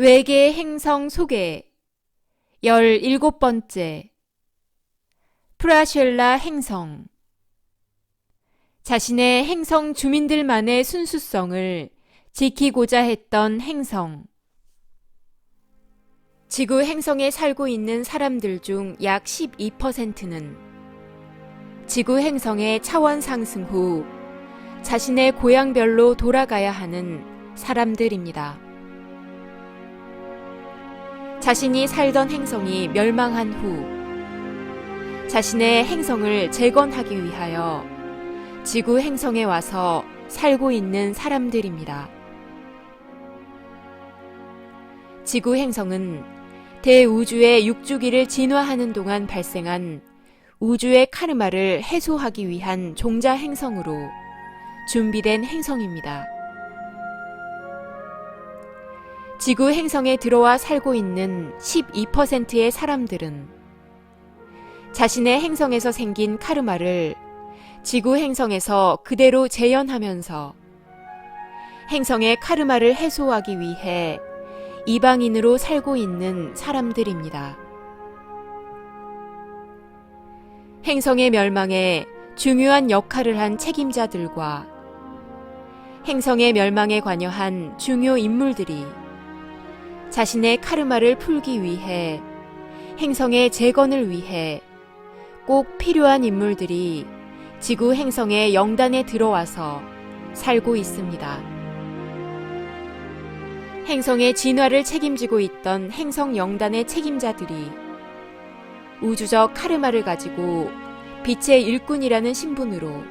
외계 행성 소개 17번째 프라쉘라 행성 자신의 행성 주민들만의 순수성을 지키고자 했던 행성 지구 행성에 살고 있는 사람들 중 약 12%는 지구 행성의 차원 상승 후 자신의 고향별로 돌아가야 하는 사람들입니다. 자신이 살던 행성이 멸망한 후 자신의 행성을 재건하기 위하여 지구 행성에 와서 살고 있는 사람들입니다. 지구 행성은 대우주의 육주기를 진화하는 동안 발생한 우주의 카르마를 해소하기 위한 종자 행성으로 준비된 행성입니다. 지구 행성에 들어와 살고 있는 12%의 사람들은 자신의 행성에서 생긴 카르마를 지구 행성에서 그대로 재현하면서 행성의 카르마를 해소하기 위해 이방인으로 살고 있는 사람들입니다. 행성의 멸망에 중요한 역할을 한 책임자들과 행성의 멸망에 관여한 중요 인물들이 자신의 카르마를 풀기 위해 행성의 재건을 위해 꼭 필요한 인물들이 지구 행성의 영단에 들어와서 살고 있습니다. 행성의 진화를 책임지고 있던 행성 영단의 책임자들이 우주적 카르마를 가지고 빛의 일꾼이라는 신분으로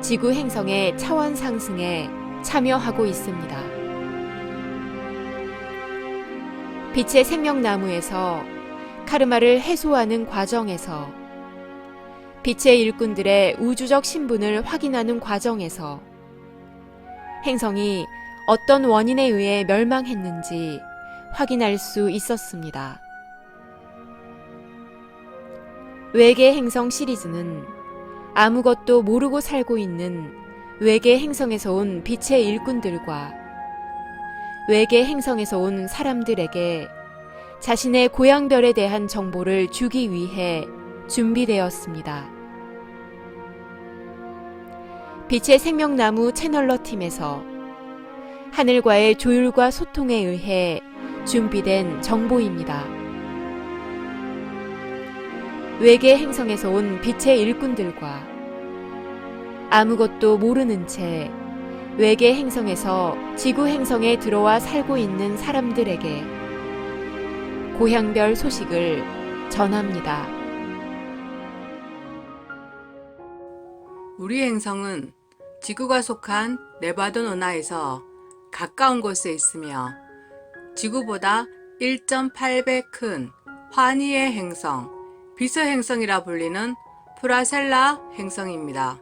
지구 행성의 차원 상승에 참여하고 있습니다. 빛의 생명나무에서 카르마를 해소하는 과정에서 빛의 일꾼들의 우주적 신분을 확인하는 과정에서 행성이 어떤 원인에 의해 멸망했는지 확인할 수 있었습니다. 외계 행성 시리즈는 아무것도 모르고 살고 있는 외계 행성에서 온 빛의 일꾼들과 외계 행성에서 온 사람들에게 자신의 고향별에 대한 정보를 주기 위해 준비되었습니다. 빛의 생명나무 채널러 팀에서 하늘과의 조율과 소통에 의해 준비된 정보입니다. 외계 행성에서 온 빛의 일꾼들과 아무것도 모르는 채 외계 행성에서 지구 행성에 들어와 살고 있는 사람들에게 고향별 소식을 전합니다. 우리 행성은 지구가 속한 네바돈 은하에서 가까운 곳에 있으며 지구보다 1.8배 큰 환희의 행성, 비서 행성이라 불리는 프라셀라 행성입니다.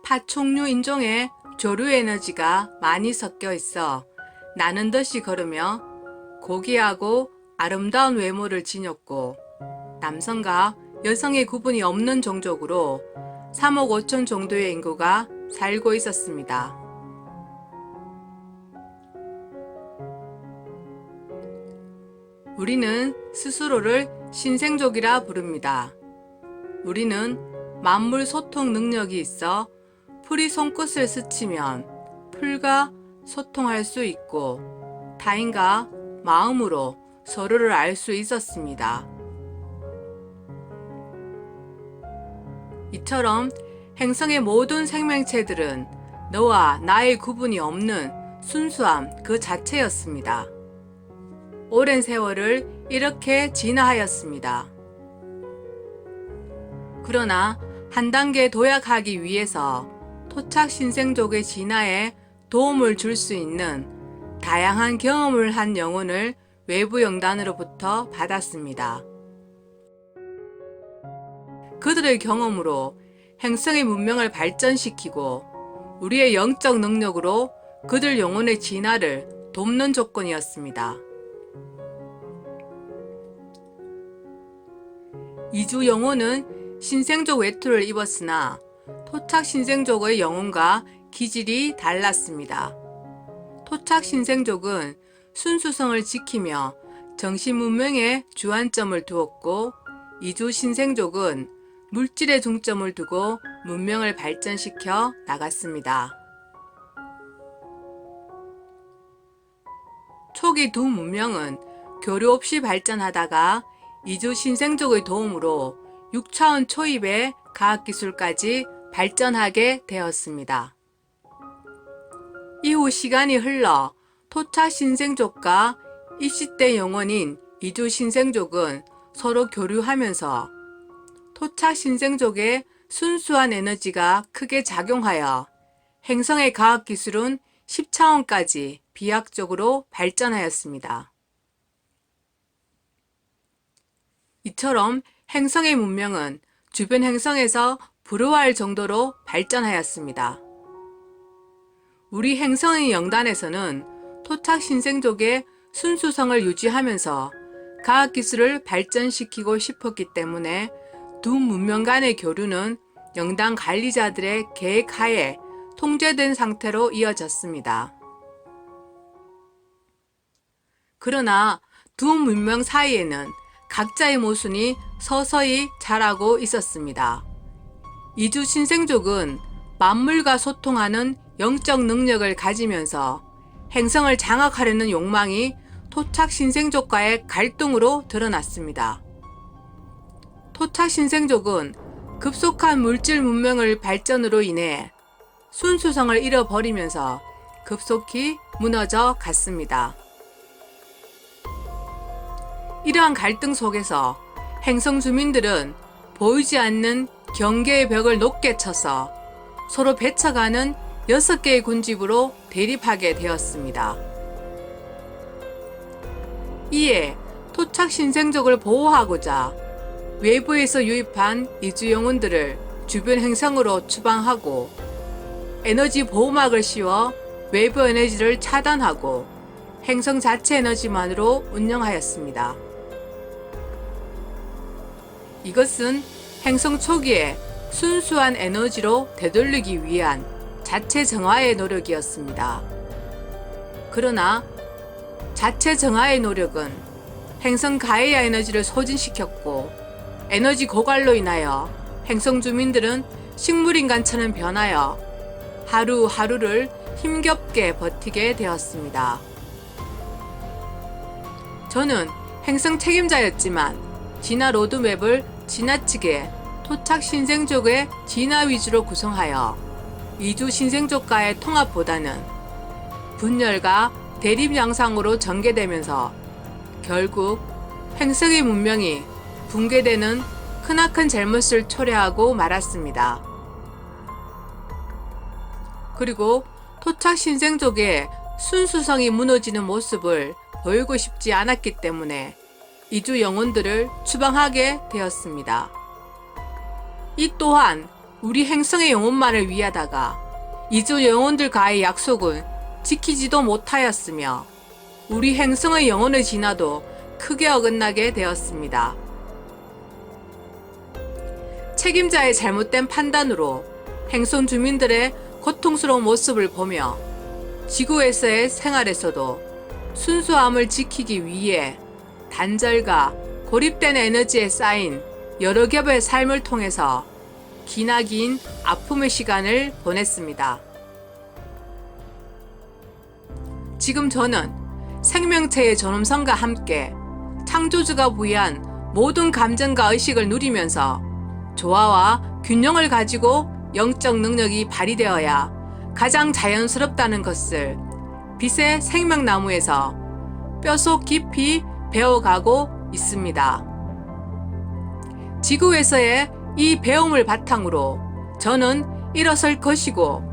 파충류 인종의 조류 에너지가 많이 섞여 있어 나는 듯이 걸으며 고귀하고 아름다운 외모를 지녔고 남성과 여성의 구분이 없는 종족으로 3억 5천 정도의 인구가 살고 있었습니다. 우리는 스스로를 신생족이라 부릅니다. 우리는 만물 소통 능력이 있어 풀이 손끝을 스치면 풀과 소통할 수 있고 타인과 마음으로 서로를 알 수 있었습니다. 이처럼 행성의 모든 생명체들은 너와 나의 구분이 없는 순수함 그 자체였습니다. 오랜 세월을 이렇게 진화하였습니다. 그러나 한 단계 도약하기 위해서 토착 신생족의 진화에 도움을 줄 수 있는 다양한 경험을 한 영혼을 외부 영단으로부터 받았습니다. 그들의 경험으로 행성의 문명을 발전시키고 우리의 영적 능력으로 그들 영혼의 진화를 돕는 조건이었습니다. 이주 영혼은 신생적 외투를 입었으나 토착 신생족의 영혼과 기질이 달랐습니다. 토착 신생족은 순수성을 지키며 정신 문명에 주안점을 두었고, 이주 신생족은 물질에 중점을 두고 문명을 발전시켜 나갔습니다. 초기 두 문명은 교류 없이 발전하다가 이주 신생족의 도움으로 6차원 초입의 과학기술까지 발전하게 되었습니다. 이후 시간이 흘러 토착 신생족과 입시대 영혼인 이주 신생족은 서로 교류하면서 토착 신생족의 순수한 에너지가 크게 작용하여 행성의 과학기술은 10차원까지 비약적으로 발전하였습니다. 이처럼 행성의 문명은 주변 행성에서 불허할 정도로 발전하였습니다. 우리 행성의 영단에서는 토착 신생족의 순수성을 유지하면서 과학기술을 발전시키고 싶었기 때문에 두 문명 간의 교류는 영단 관리자들의 계획하에 통제된 상태로 이어졌습니다. 그러나 두 문명 사이에는 각자의 모순이 서서히 자라고 있었습니다. 이주 신생족은 만물과 소통하는 영적 능력을 가지면서 행성을 장악하려는 욕망이 토착 신생족과의 갈등으로 드러났습니다. 토착 신생족은 급속한 물질 문명을 발전으로 인해 순수성을 잃어버리면서 급속히 무너져 갔습니다. 이러한 갈등 속에서 행성 주민들은 보이지 않는 경계의 벽을 높게 쳐서 서로 배쳐가는 6개의 군집으로 대립하게 되었습니다. 이에 토착 신생족을 보호하고자 외부에서 유입한 이주 영혼들을 주변 행성으로 추방하고 에너지 보호막을 씌워 외부 에너지를 차단하고 행성 자체 에너지만으로 운영하였습니다. 이것은 행성 초기에 순수한 에너지로 되돌리기 위한 자체 정화의 노력이었습니다. 그러나 자체 정화의 노력은 행성 가이아 에너지를 소진시켰고, 에너지 고갈로 인하여 행성 주민들은 식물인간처럼 변하여 하루하루를 힘겹게 버티게 되었습니다. 저는 행성 책임자였지만 진화 로드맵을 지나치게 토착 신생족의 진화 위주로 구성하여 이주 신생족과의 통합보다는 분열과 대립 양상으로 전개되면서 결국 행성의 문명이 붕괴되는 크나큰 잘못을 초래하고 말았습니다. 그리고 토착 신생족의 순수성이 무너지는 모습을 보이고 싶지 않았기 때문에 이주 영혼들을 추방하게 되었습니다. 이 또한 우리 행성의 영혼만을 위하다가 이주 영혼들과의 약속은 지키지도 못하였으며 우리 행성의 영혼의 진화도 크게 어긋나게 되었습니다. 책임자의 잘못된 판단으로 행성 주민들의 고통스러운 모습을 보며 지구에서의 생활에서도 순수함을 지키기 위해 단절과 고립된 에너지에 쌓인 여러 겹의 삶을 통해서 기나긴 아픔의 시간을 보냈습니다. 지금 저는 생명체의 존엄성과 함께 창조주가 부여한 모든 감정과 의식을 누리면서 조화와 균형을 가지고 영적 능력이 발휘되어야 가장 자연스럽다는 것을 빛의 생명나무에서 뼛속 깊이 배워가고 있습니다. 지구에서의 이 배움을 바탕으로 저는 일어설 것이고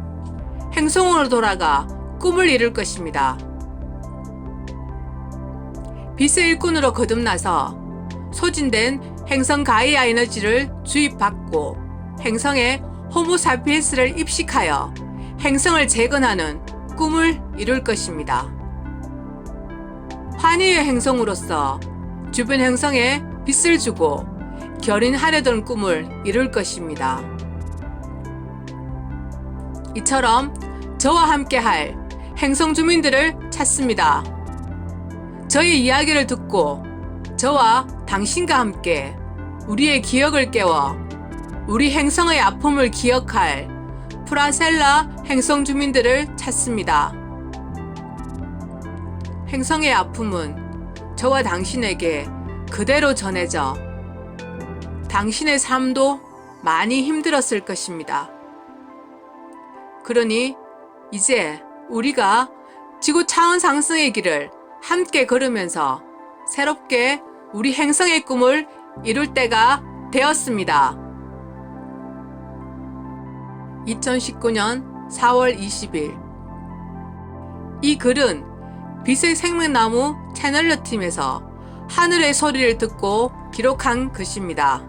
행성으로 돌아가 꿈을 이룰 것입니다. 빛의 일꾼으로 거듭나서 소진된 행성 가이아 에너지를 주입받고 행성에 호모사피엔스를 입식하여 행성을 재건하는 꿈을 이룰 것입니다. 환희의 행성으로서 주변 행성에 빛을 주고 결인하려던 꿈을 이룰 것입니다. 이처럼 저와 함께할 행성 주민들을 찾습니다. 저의 이야기를 듣고 저와 당신과 함께 우리의 기억을 깨워 우리 행성의 아픔을 기억할 프라셀라 행성 주민들을 찾습니다. 행성의 아픔은 저와 당신에게 그대로 전해져 당신의 삶도 많이 힘들었을 것입니다. 그러니 이제 우리가 지구 차원 상승의 길을 함께 걸으면서 새롭게 우리 행성의 꿈을 이룰 때가 되었습니다. 2019년 4월 20일 이 글은 빛의 생명나무 채널러 팀에서 하늘의 소리를 듣고 기록한 것입니다.